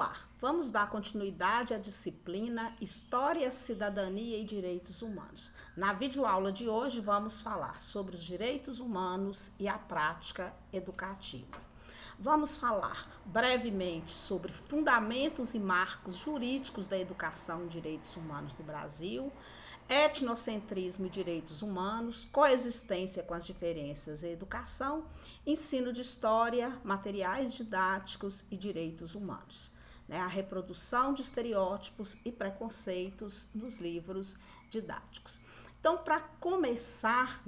Olá, vamos dar continuidade à disciplina História, Cidadania e Direitos Humanos. Na videoaula de hoje vamos falar sobre os direitos humanos e a prática educativa. Vamos falar brevemente sobre fundamentos e marcos jurídicos da educação e direitos humanos do Brasil, etnocentrismo e direitos humanos, coexistência com as diferenças e educação, ensino de história, materiais didáticos e direitos humanos. A reprodução de estereótipos e preconceitos nos livros didáticos. Então, para começar,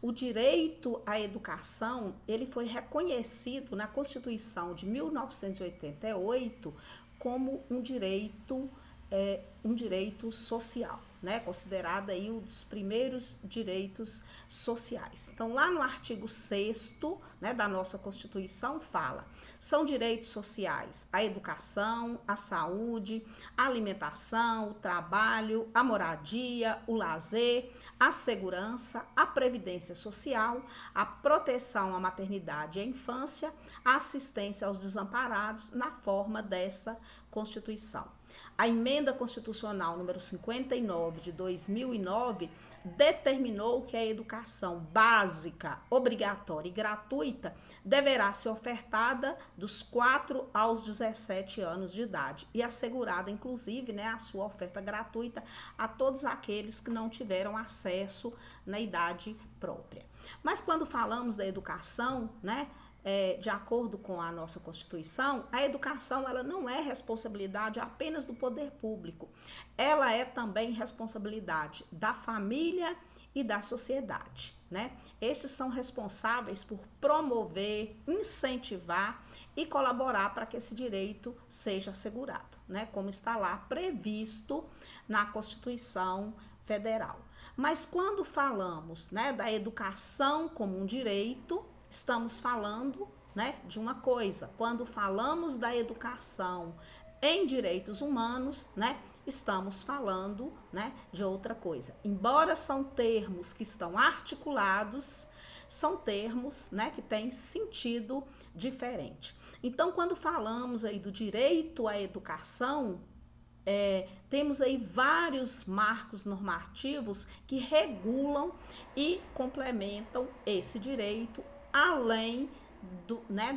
o direito à educação, ele foi reconhecido na Constituição de 1988 como um direito social, considerado aí um dos primeiros direitos sociais. Então, lá no artigo 6º, da nossa Constituição, fala: são direitos sociais a educação, a saúde, a alimentação, o trabalho, a moradia, o lazer, a segurança, a previdência social, a proteção à maternidade e à infância, a assistência aos desamparados na forma dessa Constituição. A emenda constitucional número 59 de 2009 determinou que a educação básica, obrigatória e gratuita deverá ser ofertada dos 4 aos 17 anos de idade e assegurada, inclusive, a sua oferta gratuita a todos aqueles que não tiveram acesso na idade própria. Mas quando falamos da educação, de acordo com a nossa Constituição, a educação ela não é responsabilidade apenas do poder público, ela é também responsabilidade da família e da sociedade. Esses são responsáveis por promover, incentivar e colaborar para que esse direito seja assegurado, como está lá previsto na Constituição Federal. Mas quando falamos, da educação como um direito, estamos falando, de uma coisa. Quando falamos da educação em direitos humanos, estamos falando, de outra coisa. Embora são termos que estão articulados, são termos, que têm sentido diferente. Então, quando falamos aí do direito à educação, temos aí vários marcos normativos que regulam e complementam esse direito, além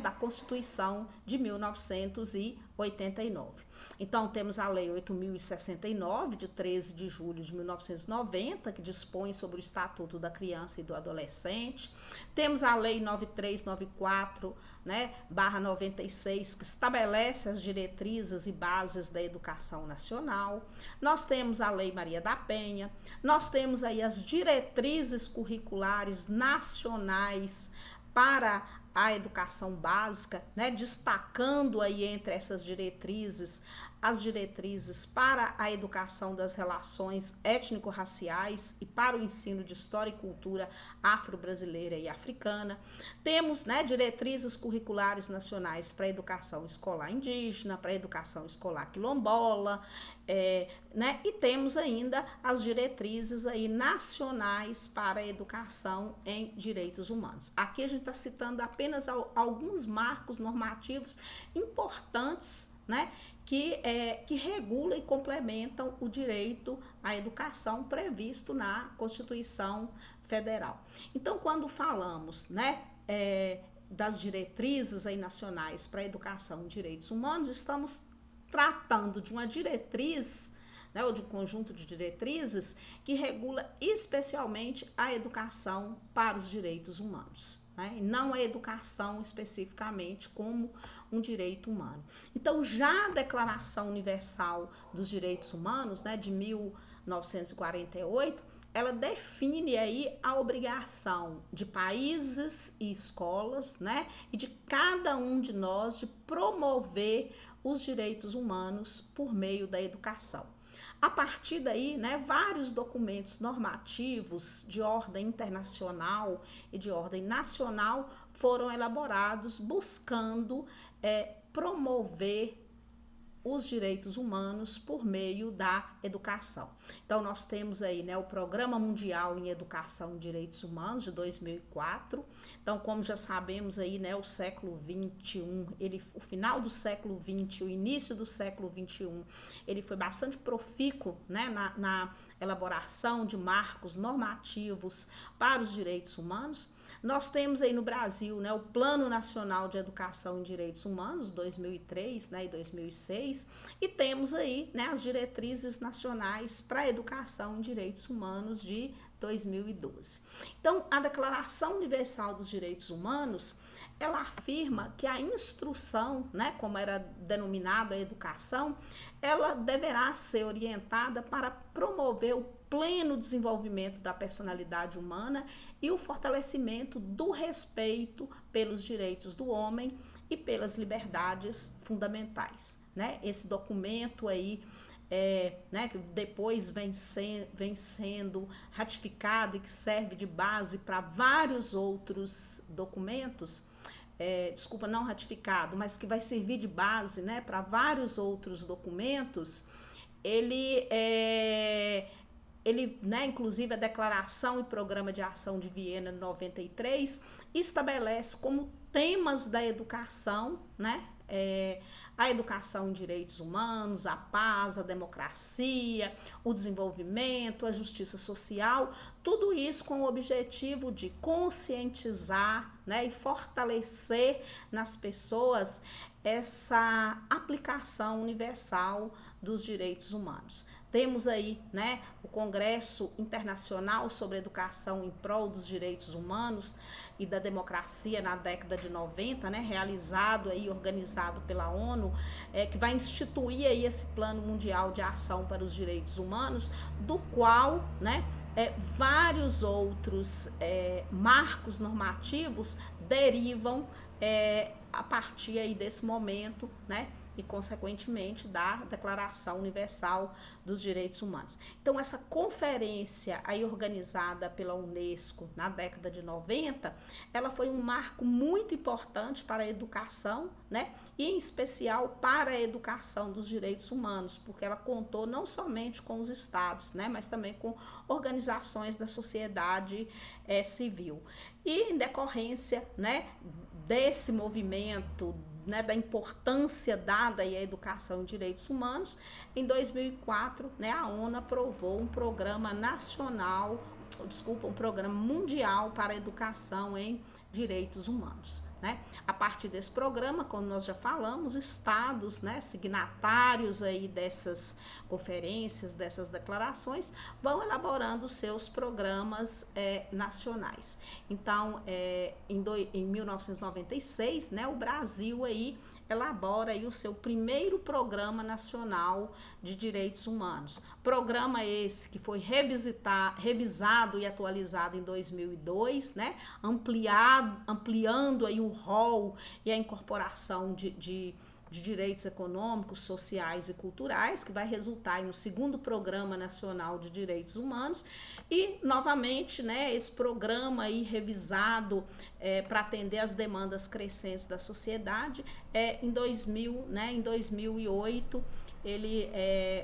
da Constituição de 1989. Então, temos a Lei 8.069, de 13 de julho de 1990, que dispõe sobre o Estatuto da Criança e do Adolescente. Temos a Lei 9394, /96, que estabelece as diretrizes e bases da educação nacional. Nós temos a Lei Maria da Penha. Nós temos aí as diretrizes curriculares nacionais para a educação básica, destacando aí entre essas diretrizes as diretrizes para a educação das relações étnico-raciais e para o ensino de história e cultura afro-brasileira e africana. Temos, diretrizes curriculares nacionais para a educação escolar indígena, para a educação escolar quilombola, e temos ainda as diretrizes aí nacionais para a educação em direitos humanos. Aqui a gente está citando apenas alguns marcos normativos importantes, que regulam e complementam o direito à educação previsto na Constituição Federal. Então, quando falamos, das diretrizes aí nacionais para a educação em direitos humanos, estamos tratando de uma diretriz, ou de um conjunto de diretrizes que regula especialmente a educação para os direitos humanos. E não a educação especificamente como um direito humano. Então, já a Declaração Universal dos Direitos Humanos, de 1948, ela define aí a obrigação de países e escolas, e de cada um de nós de promover os direitos humanos por meio da educação. A partir daí, vários documentos normativos de ordem internacional e de ordem nacional foram elaborados buscando promover os direitos humanos por meio da educação. Então, nós temos aí, né, o Programa Mundial em Educação e Direitos Humanos de 2004. Então, como já sabemos aí, né, o século XXI, o final do século XX, o início do século XXI, ele foi bastante profícuo, né, na elaboração de marcos normativos para os direitos humanos. Nós temos aí no Brasil, né, o Plano Nacional de Educação e Direitos Humanos, 2003, né, e 2006, e temos aí, né, as diretrizes nacionais para a educação em direitos humanos de 2012. Então, a Declaração Universal dos Direitos Humanos, ela afirma que a instrução, né, como era denominada a educação, ela deverá ser orientada para promover o pleno desenvolvimento da personalidade humana e o fortalecimento do respeito pelos direitos do homem e pelas liberdades fundamentais, né? Esse documento aí, né, que depois vem sendo ratificado e que serve de base para vários outros documentos, não ratificado, mas que vai servir de base, né, para vários outros documentos. Ele, né, inclusive a Declaração e Programa de Ação de Viena, 93, estabelece como temas da educação, né, a educação em direitos humanos, a paz, a democracia, o desenvolvimento, a justiça social, tudo isso com o objetivo de conscientizar, né, e fortalecer nas pessoas essa aplicação universal dos direitos humanos. Temos aí, né, o Congresso Internacional sobre Educação em Prol dos Direitos Humanos e da Democracia na década de 90, né, realizado e organizado pela ONU, que vai instituir aí esse Plano Mundial de Ação para os Direitos Humanos, do qual, né, vários outros marcos normativos derivam a partir aí desse momento, né, e, consequentemente, da Declaração Universal dos Direitos Humanos. Então, essa conferência aí organizada pela Unesco na década de 90, ela foi um marco muito importante para a educação, né? E, em especial, para a educação dos direitos humanos, porque ela contou não somente com os estados, né? Mas também com organizações da sociedade civil. E, em decorrência, né, desse movimento, né, da importância dada à educação em direitos humanos, em 2004, né, a ONU aprovou um programa mundial para a educação em direitos humanos, né? A partir desse programa, como nós já falamos, estados, né, signatários aí dessas conferências, dessas declarações, vão elaborando seus programas nacionais. Então, em 1996, né, o Brasil aí elabora aí o seu primeiro Programa Nacional de Direitos Humanos. Programa esse que foi revisado e atualizado em 2002, né? Ampliando aí o rol e a incorporação de direitos econômicos, sociais e culturais, que vai resultar no segundo Programa Nacional de Direitos Humanos. E, novamente, né, esse programa aí revisado para atender às demandas crescentes da sociedade, em 2008, ele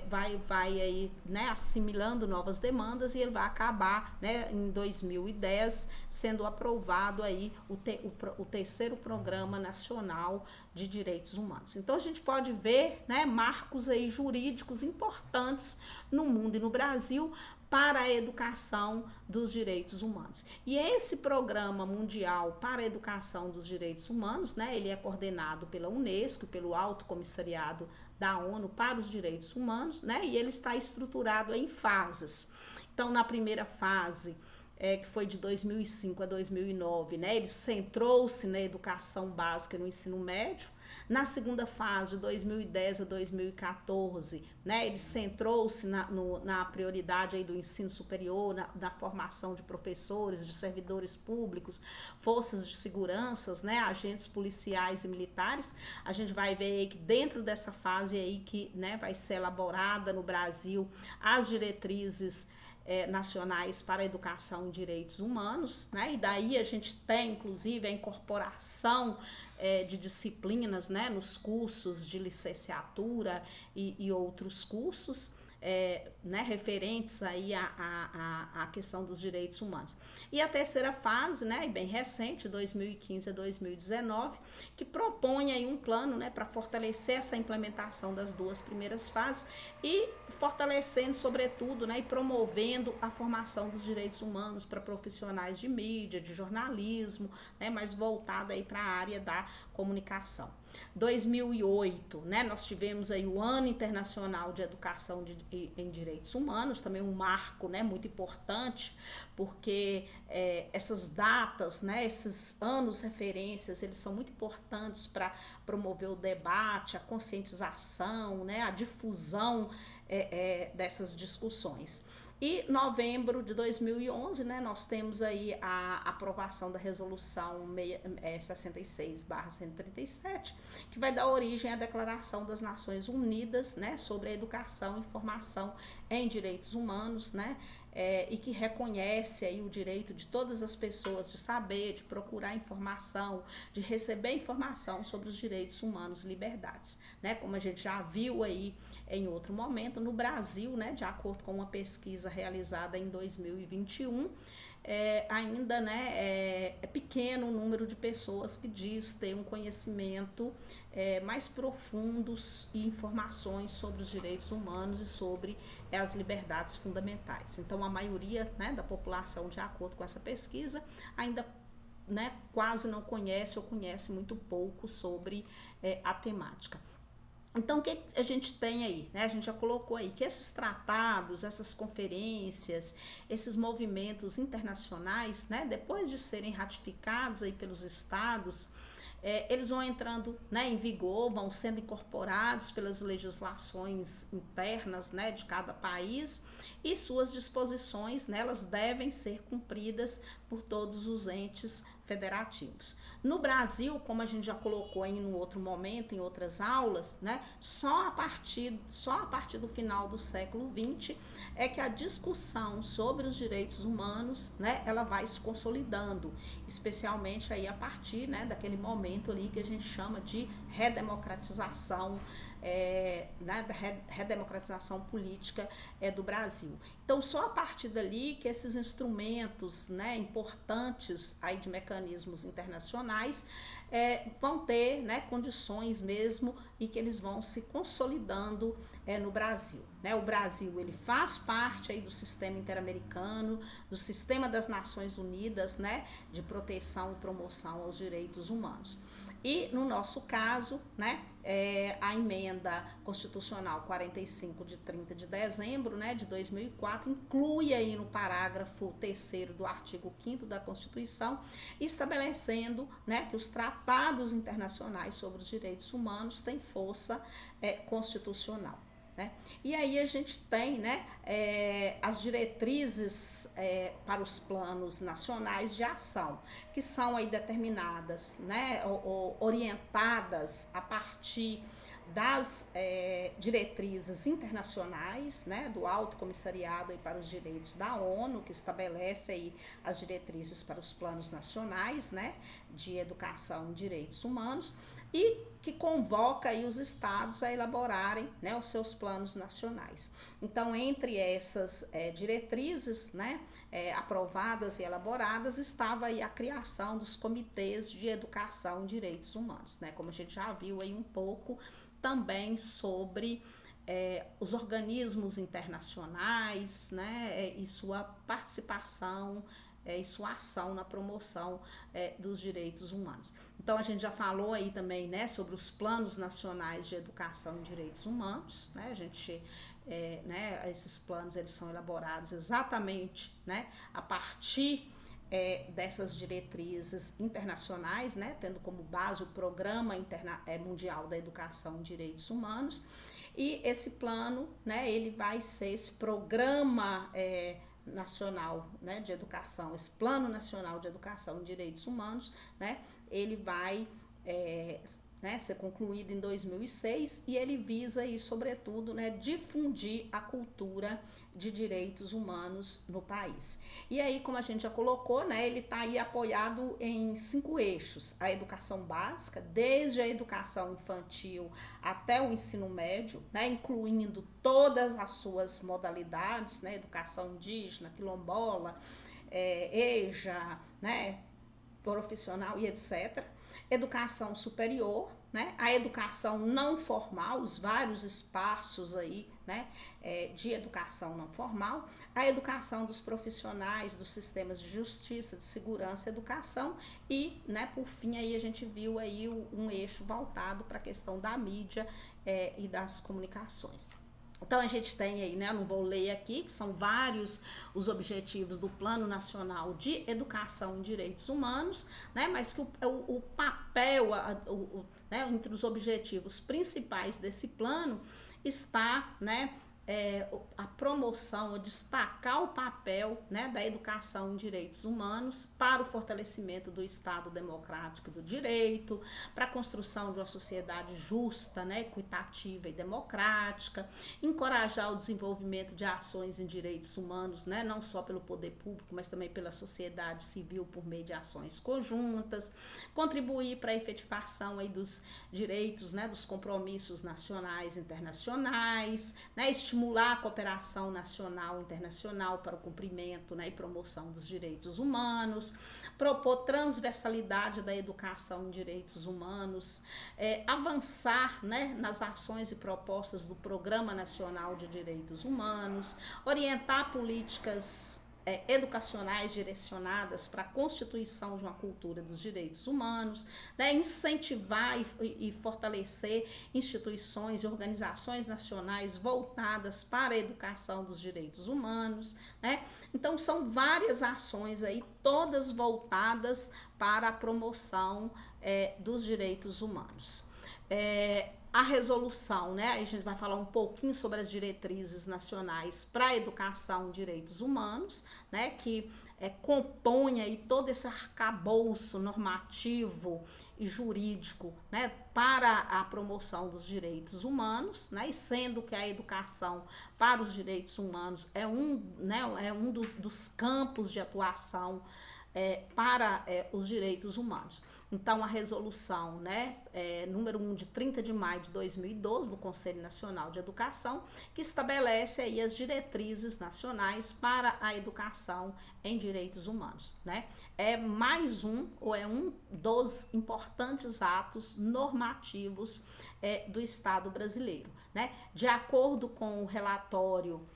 vai aí, né, assimilando novas demandas, e ele vai acabar, né, em 2010 sendo aprovado aí o terceiro Programa Nacional de Direitos Humanos. Então, a gente pode ver, né, marcos aí jurídicos importantes no mundo e no Brasil para a educação dos direitos humanos. E esse Programa Mundial para a Educação dos Direitos Humanos, né, ele é coordenado pela Unesco, pelo Alto Comissariado da ONU para os Direitos Humanos, né, e ele está estruturado em fases. Então, na primeira fase, que foi de 2005 a 2009, né, ele centrou-se na educação básica e no ensino médio. Na segunda fase, de 2010 a 2014, né, ele centrou-se na prioridade aí do ensino superior, na formação de professores, de servidores públicos, forças de segurança, né, agentes policiais e militares. A gente vai ver aí que dentro dessa fase aí que, né, vai ser elaborada no Brasil as diretrizes nacionais para a educação em direitos humanos, né? E daí a gente tem, inclusive, a incorporação de disciplinas, né, nos cursos de licenciatura e outros cursos, né, referentes aí à questão dos direitos humanos. E a terceira fase, né, bem recente, 2015 a 2019, que propõe aí um plano, né, para fortalecer essa implementação das duas primeiras fases e fortalecendo, sobretudo, né, e promovendo a formação dos direitos humanos para profissionais de mídia, de jornalismo, né, mais voltada aí para a área da comunicação. 2008, né, nós tivemos aí o Ano Internacional de Educação em Direitos Humanos, também um marco, né, muito importante, porque essas datas, né, esses anos referências, eles são muito importantes para promover o debate, a conscientização, né, a difusão dessas discussões. E novembro de 2011, né, nós temos aí a aprovação da resolução 66/137, que vai dar origem à Declaração das Nações Unidas, né, sobre a educação e formação em direitos humanos, né, e que reconhece aí o direito de todas as pessoas de saber, de procurar informação, de receber informação sobre os direitos humanos e liberdades, né, como a gente já viu aí em outro momento, no Brasil, né, de acordo com uma pesquisa realizada em 2021, ainda, né, é pequeno o número de pessoas que diz ter um conhecimento mais profundos e informações sobre os direitos humanos e sobre as liberdades fundamentais. Então, a maioria, né, da população, de acordo com essa pesquisa, ainda, né, quase não conhece ou conhece muito pouco sobre a temática. Então, o que a gente tem aí, né? A gente já colocou aí que esses tratados, essas conferências, esses movimentos internacionais, né, depois de serem ratificados aí pelos estados, eles vão entrando, né, em vigor, vão sendo incorporados pelas legislações internas, né, de cada país, e suas disposições, né, elas devem ser cumpridas por todos os entes federativos. No Brasil, como a gente já colocou aí no outro momento, em outras aulas, né, só a partir do final do século XX é que a discussão sobre os direitos humanos, né, ela vai se consolidando, especialmente aí a partir, né, daquele momento ali que a gente chama de redemocratização, da redemocratização política do Brasil. Então, só a partir dali que esses instrumentos, né, importantes aí de mecanismos internacionais vão ter, né, condições mesmo e que eles vão se consolidando no Brasil. Né? O Brasil, ele faz parte aí do sistema interamericano, do sistema das Nações Unidas, né, de proteção e promoção aos direitos humanos. E, no nosso caso, né, a emenda constitucional 45 de 30 de dezembro, né, de 2004, inclui aí no parágrafo 3º do artigo 5º da Constituição, estabelecendo, né, que os tratados internacionais sobre os direitos humanos têm força constitucional. Né? E aí a gente tem, né, as diretrizes para os planos nacionais de ação, que são aí determinadas, né, orientadas a partir das diretrizes internacionais, né, do Alto Comissariado aí para os Direitos da ONU, que estabelece aí as diretrizes para os planos nacionais, né, de educação e direitos humanos, e que convoca aí os estados a elaborarem, né, os seus planos nacionais. Então, entre essas diretrizes, né, aprovadas e elaboradas, estava aí a criação dos comitês de educação e direitos humanos, né, como a gente já viu aí um pouco também sobre os organismos internacionais, né, e sua participação e sua ação na promoção dos direitos humanos. Então, a gente já falou aí também, né, sobre os planos nacionais de educação e direitos humanos, né, a gente, né, esses planos eles são elaborados exatamente, né, a partir dessas diretrizes internacionais, né, tendo como base o Programa Mundial da Educação e Direitos Humanos, e esse plano, né, ele vai ser esse programa nacional, né, de educação, esse Plano Nacional de Educação e Direitos Humanos, né, ele vai ser concluído em 2006, e ele visa aí, sobretudo, né, difundir a cultura de direitos humanos no país. E aí, como a gente já colocou, né, ele está aí apoiado em 5 eixos: a educação básica, desde a educação infantil até o ensino médio, né, incluindo todas as suas modalidades, né, educação indígena, quilombola, EJA, né, profissional e etc. Educação superior, né? A educação não formal, os vários espaços aí, né, de educação não formal, a educação dos profissionais dos sistemas de justiça, de segurança, educação e, né, por fim, aí a gente viu aí um eixo voltado para a questão da mídia e das comunicações. Então a gente tem aí, né, eu não vou ler aqui, que são vários os objetivos do Plano Nacional de Educação em Direitos Humanos, né, mas que o papel, né, entre os objetivos principais desse plano está, né, a promoção, destacar o papel, né, da educação em direitos humanos para o fortalecimento do Estado democrático do direito, para a construção de uma sociedade justa, né, equitativa e democrática, encorajar o desenvolvimento de ações em direitos humanos, né, não só pelo poder público, mas também pela sociedade civil por meio de ações conjuntas, contribuir para a efetivação aí dos direitos, né, dos compromissos nacionais e internacionais, né, estimular a cooperação nacional e internacional para o cumprimento, né, e promoção dos direitos humanos, propor transversalidade da educação em direitos humanos, avançar, né, nas ações e propostas do Programa Nacional de Direitos Humanos, orientar políticas educacionais direcionadas para a constituição de uma cultura dos direitos humanos, né, incentivar e fortalecer instituições e organizações nacionais voltadas para a educação dos direitos humanos, né? Então são várias ações aí, todas voltadas para a promoção dos direitos humanos. A resolução, né? A gente vai falar um pouquinho sobre as diretrizes nacionais para a educação em direitos humanos, né? Que compõe aí todo esse arcabouço normativo e jurídico, né, para a promoção dos direitos humanos, né, e sendo que a educação para os direitos humanos é um dos campos de atuação para os direitos humanos. Então, a resolução, né, número 1 de 30 de maio de 2012 do Conselho Nacional de Educação, que estabelece aí as diretrizes nacionais para a educação em direitos humanos, né? É mais um dos importantes atos normativos do Estado brasileiro, né? De acordo com o relatório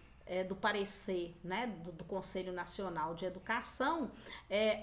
do parecer, né, do Conselho Nacional de Educação,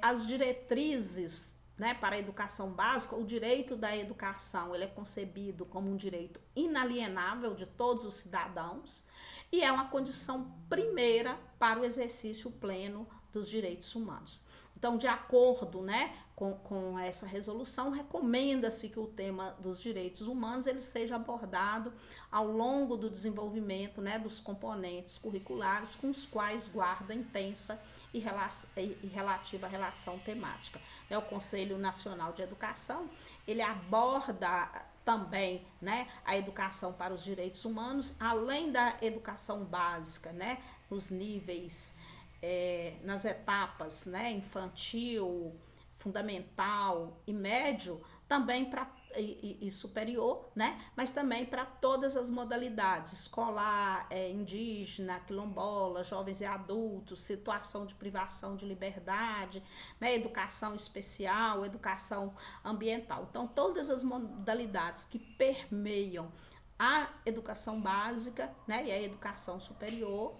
as diretrizes, né, para a educação básica, o direito da educação ele é concebido como um direito inalienável de todos os cidadãos e é uma condição primeira para o exercício pleno dos direitos humanos. Então, de acordo, né, com essa resolução, recomenda-se que o tema dos direitos humanos ele seja abordado ao longo do desenvolvimento, né, dos componentes curriculares com os quais guarda intensa e relativa relação temática. O Conselho Nacional de Educação ele aborda também, né, a educação para os direitos humanos, além da educação básica, né, nos níveis, nas etapas, né, infantil, fundamental e médio, também para e superior, né? Mas também para todas as modalidades, escolar, indígena, quilombola, jovens e adultos, situação de privação de liberdade, né? Educação especial, educação ambiental. Então, todas as modalidades que permeiam a educação básica, né? E a educação superior,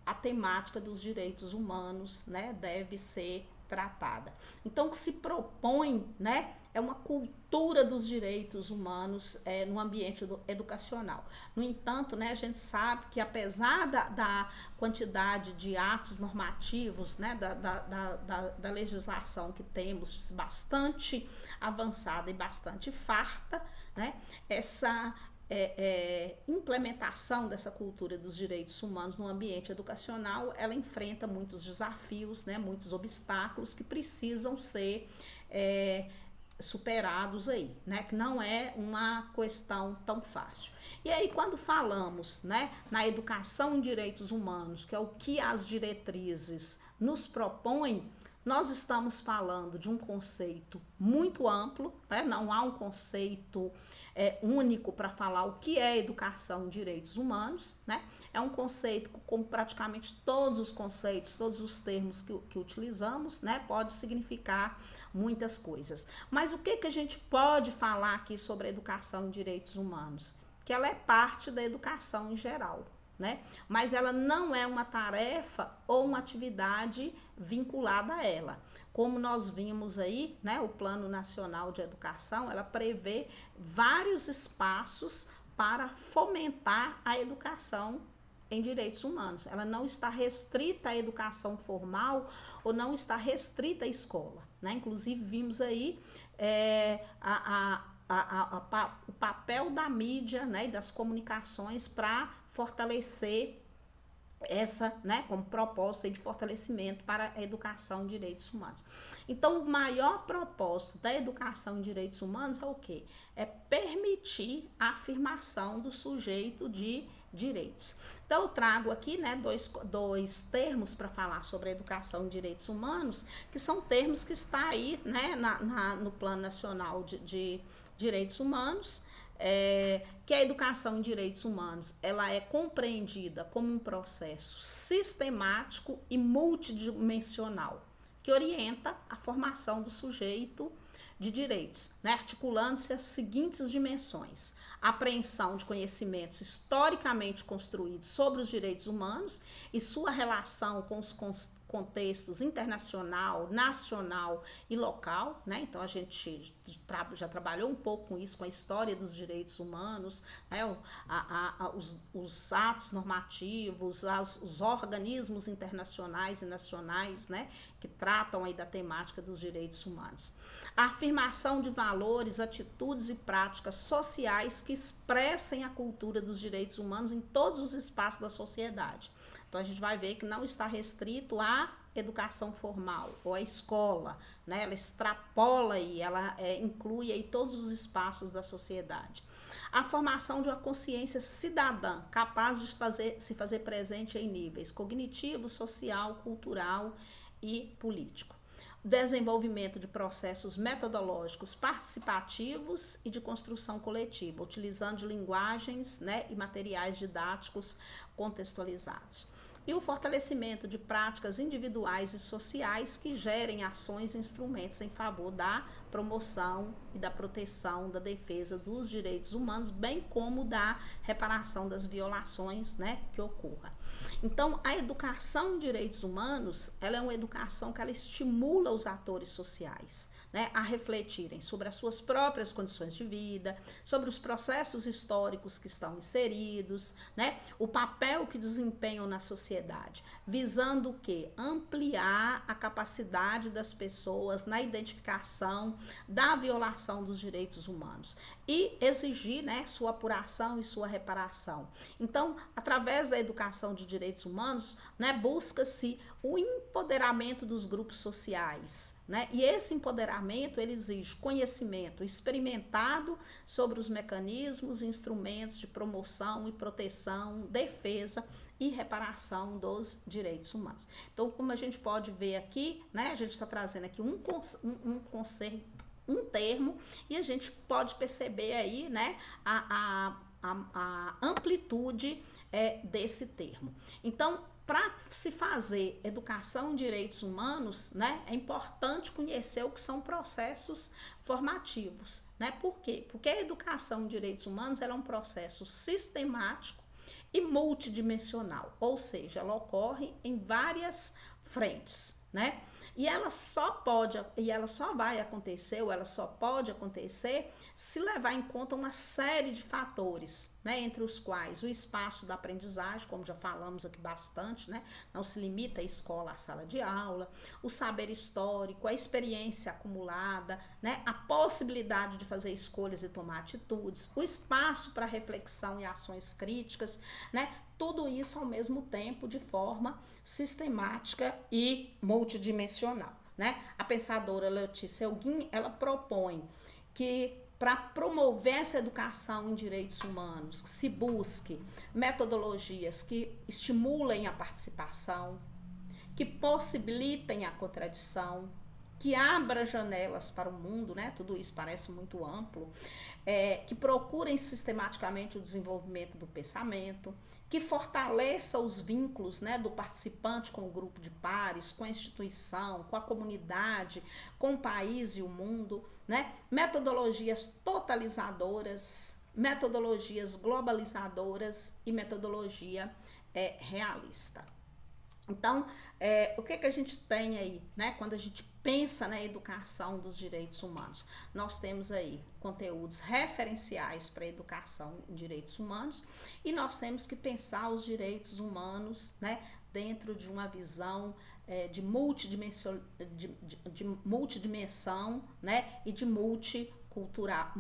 a temática dos direitos humanos, né? Deve ser tratada. Então, o que se propõe, né, é uma cultura dos direitos humanos no ambiente educacional. No entanto, né, a gente sabe que apesar da quantidade de atos normativos, né, da legislação que temos bastante avançada e bastante farta, né, essa implementação dessa cultura dos direitos humanos no ambiente educacional, ela enfrenta muitos desafios, né, muitos obstáculos que precisam ser superados aí, né? Que não é uma questão tão fácil. E aí, quando falamos, né, na educação em direitos humanos, que é o que as diretrizes nos propõem, nós estamos falando de um conceito muito amplo, né? Não há um conceito único para falar o que é educação em direitos humanos, né? É um conceito como praticamente todos os conceitos, todos os termos que utilizamos, né? Pode significar muitas coisas. Mas o que a gente pode falar aqui sobre a educação em direitos humanos? Que ela é parte da educação em geral, né? Mas ela não é uma tarefa ou uma atividade vinculada a ela. Como nós vimos aí, né, o Plano Nacional de Educação, ela prevê vários espaços para fomentar a educação em direitos humanos. Ela não está restrita à educação formal ou não está restrita à escola, né? Inclusive, vimos aí o papel da mídia, né, e das comunicações para fortalecer essa, né, como proposta de fortalecimento para a educação em direitos humanos. Então, o maior propósito da educação em direitos humanos é o quê? É permitir a afirmação do sujeito de direitos. Então, eu trago aqui, né, dois termos para falar sobre a educação em direitos humanos, que são termos que está aí, né, no Plano Nacional de Direitos Humanos, que a educação em direitos humanos ela é compreendida como um processo sistemático e multidimensional que orienta a formação do sujeito de direitos, né, articulando-se as seguintes dimensões: a apreensão de conhecimentos historicamente construídos sobre os direitos humanos e sua relação com os contextos internacional, nacional e local, né? Então a gente já trabalhou um pouco com isso, com a história dos direitos humanos, né? Os atos normativos, os organismos internacionais e nacionais, né, que tratam aí da temática dos direitos humanos. A afirmação de valores, atitudes e práticas sociais que expressem a cultura dos direitos humanos em todos os espaços da sociedade. Então, a gente vai ver que não está restrito à educação formal ou à escola, né? Ela extrapola e ela inclui aí todos os espaços da sociedade. A formação de uma consciência cidadã, capaz de se fazer presente em níveis cognitivo, social, cultural e político. Desenvolvimento de processos metodológicos participativos e de construção coletiva, utilizando de linguagens, né, e materiais didáticos contextualizados. E o fortalecimento de práticas individuais e sociais que gerem ações e instrumentos em favor da promoção e da proteção, da defesa dos direitos humanos, bem como da reparação das violações, né, que ocorra. Então, a educação em direitos humanos, ela é uma educação que ela estimula os atores sociais, né, a refletirem sobre as suas próprias condições de vida, sobre os processos históricos que estão inseridos, né, o papel que desempenham na sociedade, visando o quê? Ampliar a capacidade das pessoas na identificação da violação dos direitos humanos e exigir, né, sua apuração e sua reparação. Então, através da educação de direitos humanos, né, busca-se o empoderamento dos grupos sociais, né? E esse empoderamento ele exige conhecimento experimentado sobre os mecanismos e instrumentos de promoção e proteção, defesa e reparação dos direitos humanos. Então, como a gente pode ver aqui, né, a gente está trazendo aqui um conceito, um termo, e a gente pode perceber aí, né, a amplitude desse termo. Então, para se fazer educação em direitos humanos, né, é importante conhecer o que são processos formativos, né? Por quê? Porque a educação em direitos humanos ela é um processo sistemático e multidimensional, ou seja, ela ocorre em várias frentes, né? E ela só vai acontecer, ou ela só pode acontecer se levar em conta uma série de fatores, né, entre os quais o espaço da aprendizagem, como já falamos aqui bastante, né, não se limita a escola, à sala de aula, o saber histórico, a experiência acumulada, né, a possibilidade de fazer escolhas e tomar atitudes, o espaço para reflexão e ações críticas, né, tudo isso ao mesmo tempo de forma sistemática e multidimensional. né? A pensadora Letícia Elguin, ela propõe que para promover essa educação em direitos humanos, que se busque metodologias que estimulem a participação, que possibilitem a contradição, que abra janelas para o mundo, né? Tudo isso parece muito amplo, que procurem sistematicamente o desenvolvimento do pensamento, que fortaleça os vínculos, né, do participante com o grupo de pares, com a instituição, com a comunidade, com o país e o mundo, né? Metodologias totalizadoras, metodologias globalizadoras e metodologia realista. Então, o que a gente tem aí, né, quando a gente pensa na educação dos direitos humanos? Nós temos aí conteúdos referenciais para a educação em direitos humanos e nós temos que pensar os direitos humanos, né, dentro de uma visão de multidimensão, né, e de multicultural,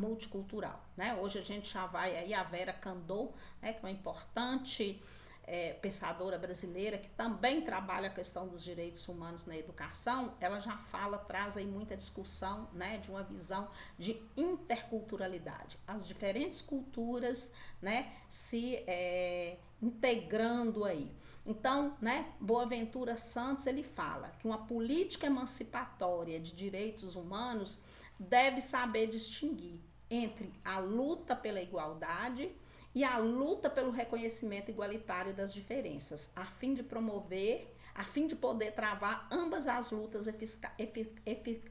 né? Hoje a gente já vai aí a Vera Kandou, né, que é uma importante pensadora brasileira que também trabalha a questão dos direitos humanos na educação. Ela já traz aí muita discussão, né, de uma visão de interculturalidade, as diferentes culturas, né, se integrando aí. Então, né, Boaventura Santos, ele fala que uma política emancipatória de direitos humanos deve saber distinguir entre a luta pela igualdade e a luta pelo reconhecimento igualitário das diferenças, a fim de poder travar ambas as lutas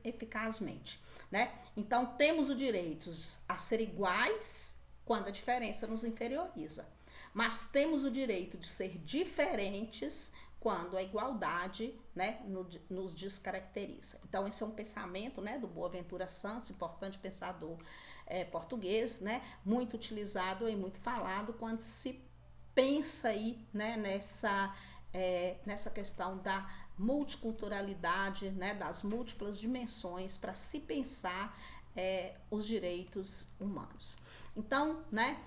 eficazmente, né? Então, temos o direito a ser iguais quando a diferença nos inferioriza, mas temos o direito de ser diferentes quando a igualdade, né, nos descaracteriza. Então, esse é um pensamento, né, do Boaventura Santos, importante pensador português, né, muito utilizado e muito falado quando se pensa aí, né, nessa questão da multiculturalidade, né, das múltiplas dimensões para se pensar os direitos humanos. Então, né,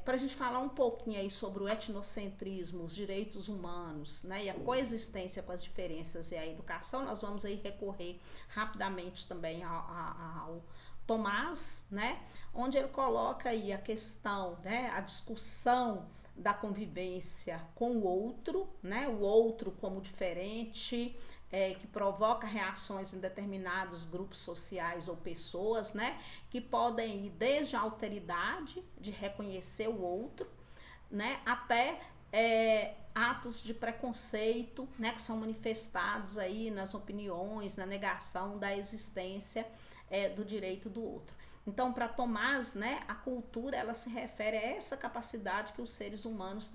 para a gente falar um pouquinho aí sobre o etnocentrismo, os direitos humanos, né, e a coexistência com as diferenças e a educação, nós vamos aí recorrer rapidamente também ao Tomás, né, onde ele coloca aí a questão, né, a discussão da convivência com o outro, né, o outro como diferente, que provoca reações em determinados grupos sociais ou pessoas, né, que podem ir desde a alteridade de reconhecer o outro, né, até atos de preconceito, né, que são manifestados aí nas opiniões, na negação da existência do direito do outro. Então, para Tomás, né, a cultura, ela se refere a essa capacidade que os seres humanos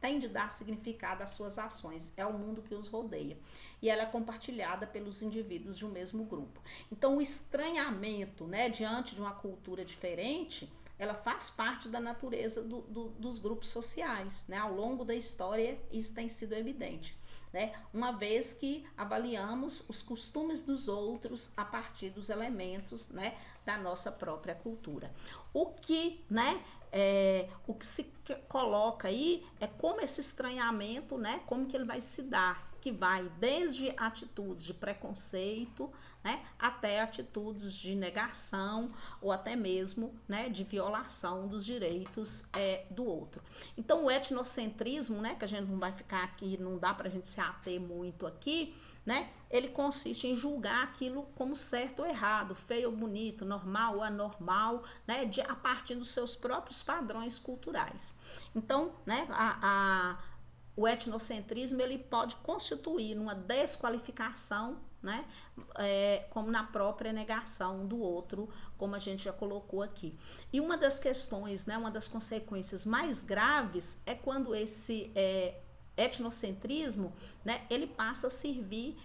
têm de dar significado às suas ações. É o mundo que os rodeia. E ela é compartilhada pelos indivíduos de um mesmo grupo. Então, o estranhamento, né, diante de uma cultura diferente, ela faz parte da natureza dos grupos sociais, né? Ao longo da história, isso tem sido evidente, né? Uma vez que avaliamos os costumes dos outros a partir dos elementos, né, da nossa própria cultura. O que se coloca aí é como esse estranhamento, né, como que ele vai se dar, que vai desde atitudes de preconceito, né, até atitudes de negação ou até mesmo, né, de violação dos direitos do outro. Então, o etnocentrismo, né, que a gente não vai ficar aqui, não dá para a gente se ater muito aqui, né, ele consiste em julgar aquilo como certo ou errado, feio ou bonito, normal ou anormal, né, a partir dos seus próprios padrões culturais. Então, né, o etnocentrismo, ele pode constituir uma desqualificação, né, como na própria negação do outro, como a gente já colocou aqui. E uma das questões, né, uma das consequências mais graves é quando esse etnocentrismo, né, ele passa a servir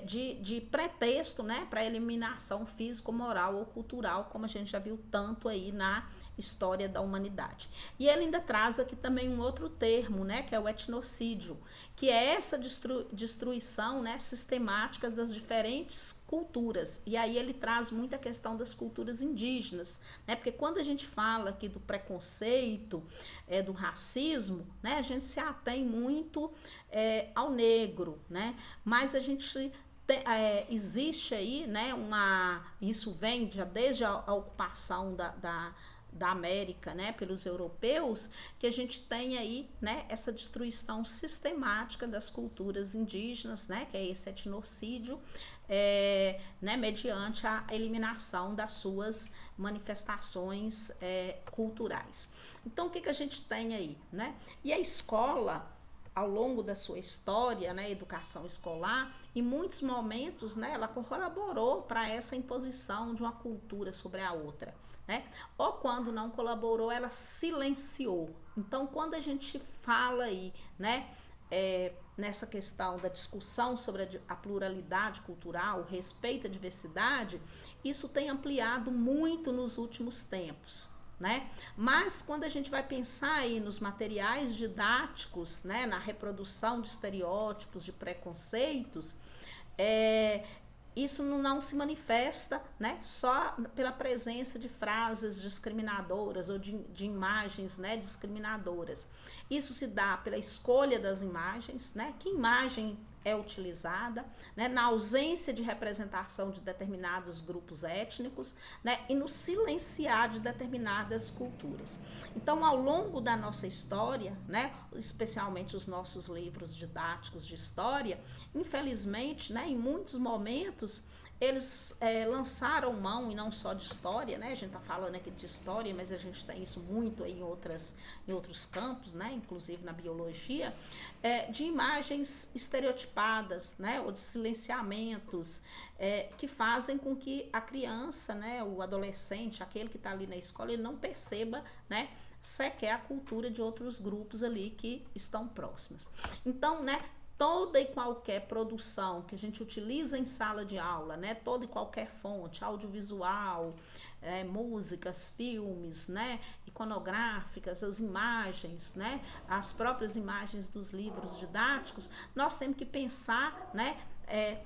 de pretexto, né, para eliminação físico, moral ou cultural, como a gente já viu tanto aí na história da humanidade. E ele ainda traz aqui também um outro termo, né, que é o etnocídio, que é essa destruição, né, sistemática das diferentes culturas. E aí ele traz muita questão das culturas indígenas, né, porque quando a gente fala aqui do preconceito, do racismo, né, a gente se atém muito ao negro, né, mas a gente existe aí, né, isso vem já desde a ocupação da América, né, pelos europeus, que a gente tem aí, né, essa destruição sistemática das culturas indígenas, né, que é esse etnocídio, né, mediante a eliminação das suas manifestações culturais. Então, o que a gente tem aí, né? E a escola, ao longo da sua história, né, educação escolar, em muitos momentos, né, ela colaborou para essa imposição de uma cultura sobre a outra, né? Ou quando não colaborou, ela silenciou. Então, quando a gente fala aí, né, nessa questão da discussão sobre a pluralidade cultural, o respeito à diversidade, isso tem ampliado muito nos últimos tempos, né? Mas quando a gente vai pensar aí nos materiais didáticos, né, na reprodução de estereótipos, de preconceitos, isso não se manifesta, né, só pela presença de frases discriminadoras ou de imagens, né, discriminadoras. Isso se dá pela escolha das imagens, né, que imagem é utilizada, né, na ausência de representação de determinados grupos étnicos, né, e no silenciar de determinadas culturas. Então, ao longo da nossa história, né, especialmente os nossos livros didáticos de história, infelizmente, né, em muitos momentos, eles lançaram mão, e não só de história, né? A gente está falando aqui de história, mas a gente tem isso muito aí em outros campos, né? Inclusive na biologia, de imagens estereotipadas, né? Ou de silenciamentos, que fazem com que a criança, né? O adolescente, aquele que está ali na escola, ele não perceba, né, sequer a cultura de outros grupos ali que estão próximos. Então, né, toda e qualquer produção que a gente utiliza em sala de aula, né, toda e qualquer fonte, audiovisual, músicas, filmes, né, iconográficas, as imagens, né, as próprias imagens dos livros didáticos, nós temos que pensar, né,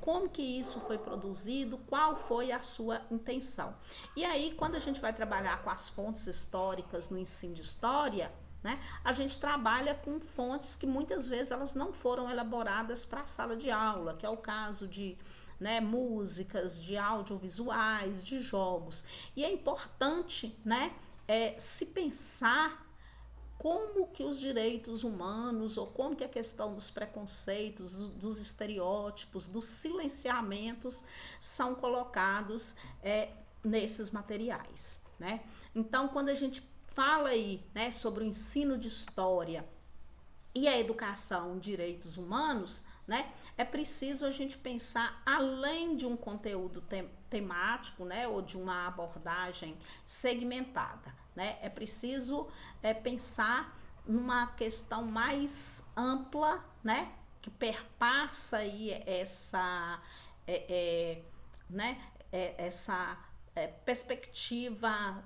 como que isso foi produzido, qual foi a sua intenção. E aí, quando a gente vai trabalhar com as fontes históricas no ensino de história, né, a gente trabalha com fontes que muitas vezes elas não foram elaboradas para a sala de aula, que é o caso de, né, músicas, de audiovisuais, de jogos. E é importante, né, se pensar como que os direitos humanos, ou como que a questão dos preconceitos, dos estereótipos, dos silenciamentos são colocados nesses materiais, né? Então, quando a gente fala aí, né, sobre o ensino de história e a educação em direitos humanos, né, é preciso a gente pensar além de um conteúdo temático, né, ou de uma abordagem segmentada, né? É preciso pensar numa questão mais ampla, né, que perpassa aí né, essa perspectiva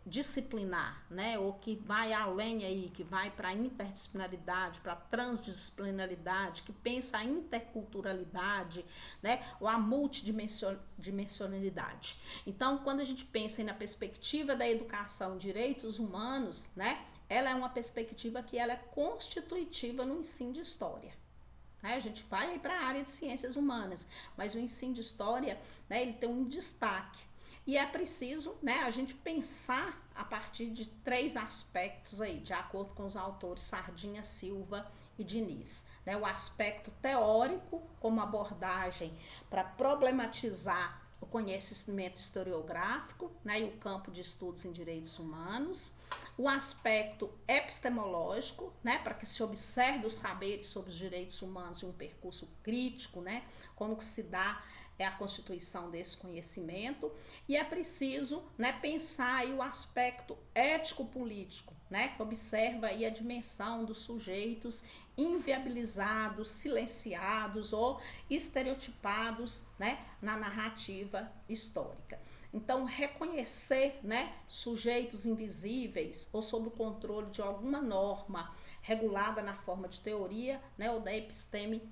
disciplinar, né, ou que vai além aí, que vai para a interdisciplinaridade, para a transdisciplinaridade, que pensa a interculturalidade, né, ou a multidimensionalidade. Então, quando a gente pensa aí na perspectiva da educação, direitos humanos, né, ela é uma perspectiva que ela é constitutiva no ensino de história. A gente vai para a área de ciências humanas, mas o ensino de história, né, ele tem um destaque. E é preciso, né, a gente pensar a partir de 3 aspectos aí, de acordo com os autores Sardinha, Silva e Diniz. Né, o aspecto teórico, como abordagem para problematizar o conhecimento historiográfico, né, e o campo de estudos em direitos humanos. O aspecto epistemológico, né, para que se observe os saberes sobre os direitos humanos em um percurso crítico, né, como que se dá a constituição desse conhecimento. E é preciso, né, pensar aí o aspecto ético-político, né, que observa aí a dimensão dos sujeitos inviabilizados, silenciados ou estereotipados, né, na narrativa histórica. Então, reconhecer, né, sujeitos invisíveis ou sob o controle de alguma norma regulada na forma de teoria, né, ou da episteme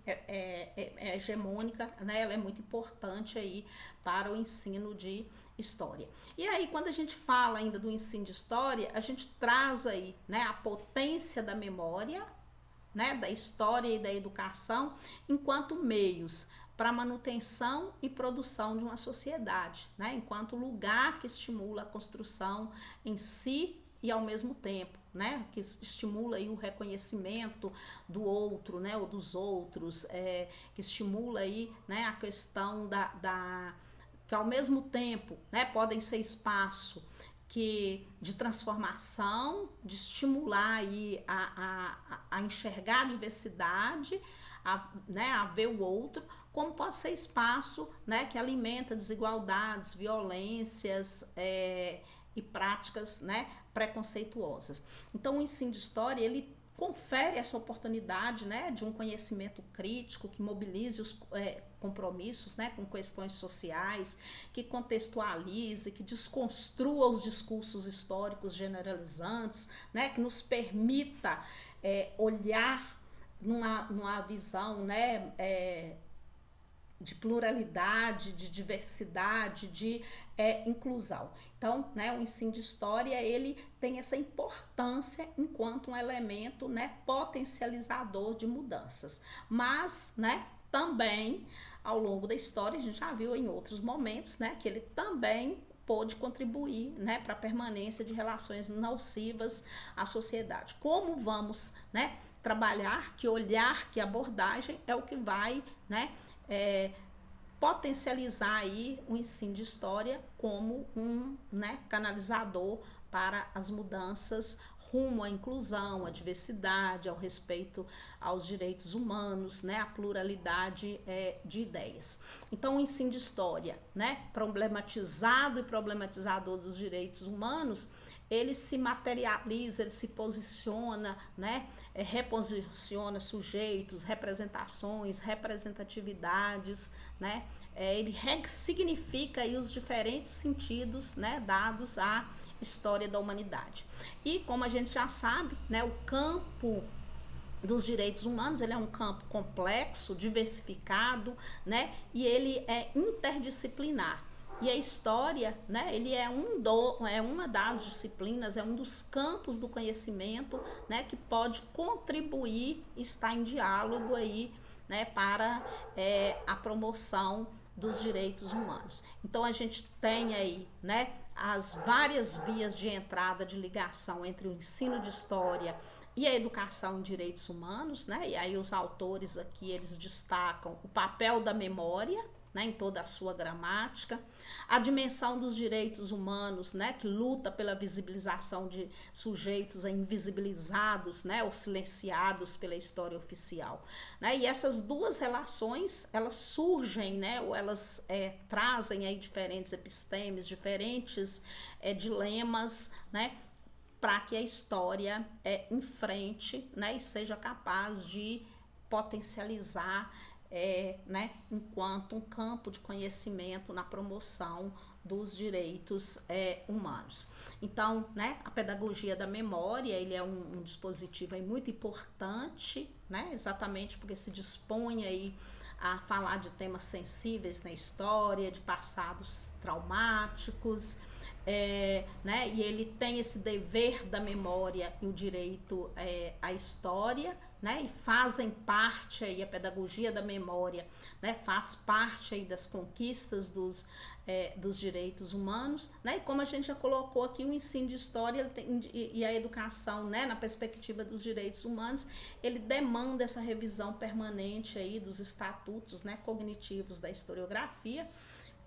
hegemônica, né, ela é muito importante aí para o ensino de história. E aí, quando a gente fala ainda do ensino de história, a gente traz aí, né, a potência da memória, né, da história e da educação enquanto meios para a manutenção e produção de uma sociedade, né? Enquanto lugar que estimula a construção em si e ao mesmo tempo, né? Que estimula aí o reconhecimento do outro, né? Ou dos outros, que estimula aí, né? A questão que ao mesmo tempo, né? Podem ser espaço de transformação, de estimular aí a enxergar a diversidade, né, a ver o outro, como pode ser espaço, né, que alimenta desigualdades, violências e práticas, né, preconceituosas. Então, o ensino de história, ele confere essa oportunidade, né, de um conhecimento crítico que mobilize os compromissos, né, com questões sociais, que contextualize, que desconstrua os discursos históricos generalizantes, né, que nos permita olhar numa visão, né, de pluralidade, de diversidade, de inclusão. Então, né, o ensino de história, ele tem essa importância enquanto um elemento, né, potencializador de mudanças. Mas, né, também, ao longo da história, a gente já viu em outros momentos, né, que ele também pôde contribuir, né, para a permanência de relações nocivas à sociedade. Como vamos, né, trabalhar, que olhar, que abordagem é o que vai, né, potencializar aí o ensino de história como um, né, canalizador para as mudanças rumo à inclusão, à diversidade, ao respeito aos direitos humanos, né, à pluralidade de ideias. Então, o ensino de história, né, problematizado e problematizador dos direitos humanos, ele se materializa, ele se posiciona, né, reposiciona sujeitos, representações, representatividades, né, ele ressignifica aí os diferentes sentidos, né, dados à história da humanidade. E como a gente já sabe, né, o campo dos direitos humanos, ele é um campo complexo, diversificado, né, e ele é interdisciplinar. E a história, né, ele é uma das disciplinas, é um dos campos do conhecimento, né, que pode contribuir, estar em diálogo aí, né, para a promoção dos direitos humanos. Então a gente tem aí, né, as várias vias de entrada, de ligação entre o ensino de história e a educação em direitos humanos, né? E aí os autores aqui, eles destacam o papel da memória, né, em toda a sua gramática, a dimensão dos direitos humanos, né, que luta pela visibilização de sujeitos invisibilizados, né, ou silenciados pela história oficial, né, e essas duas relações, elas surgem, né, ou elas trazem aí diferentes epistemes, diferentes dilemas, né, para que a história enfrente, né, e seja capaz de potencializar né, enquanto um campo de conhecimento na promoção dos direitos humanos. Então, né, a pedagogia da memória, ele é um dispositivo aí muito importante, né, exatamente porque se dispõe aí a falar de temas sensíveis na história, de passados traumáticos, né, e ele tem esse dever da memória e o direito à história, né, e fazem parte aí, a pedagogia da memória, né, faz parte aí das conquistas dos direitos humanos, né, e como a gente já colocou aqui, o ensino de história e a educação, né, na perspectiva dos direitos humanos, ele demanda essa revisão permanente aí dos estatutos, né, cognitivos da historiografia,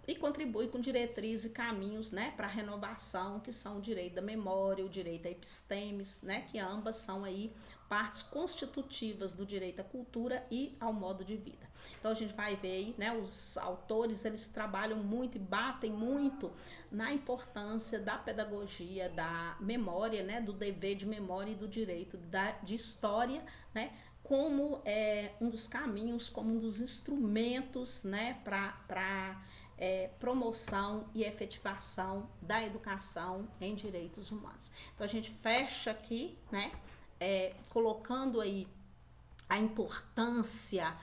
e contribui com diretrizes e caminhos, né, para a renovação, que são o direito da memória, o direito a epistemes, né, que ambas são aí partes constitutivas do direito à cultura e ao modo de vida. Então a gente vai ver aí, né, os autores, eles trabalham muito e batem muito na importância da pedagogia da memória, né, do dever de memória e do direito de história, né, como um dos caminhos, como um dos instrumentos, né, para promoção e efetivação da educação em direitos humanos. Então a gente fecha aqui, né, colocando aí a importância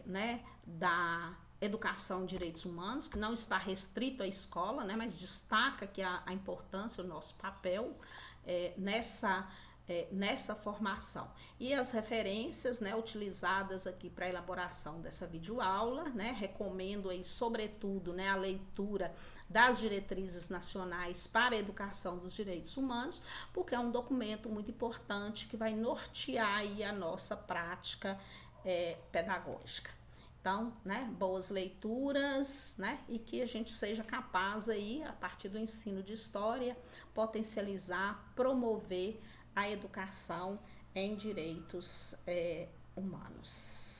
né, da educação em direitos humanos, que não está restrito à escola, né, mas destaca que a importância, o nosso papel nessa nessa formação. E as referências, né, utilizadas aqui para a elaboração dessa videoaula, né, recomendo aí, sobretudo, né, a leitura das diretrizes nacionais para a educação dos direitos humanos, porque é um documento muito importante que vai nortear aí a nossa prática pedagógica. Então, né, boas leituras, né, e que a gente seja capaz aí, a partir do ensino de história, potencializar, promover a educação em direitos humanos.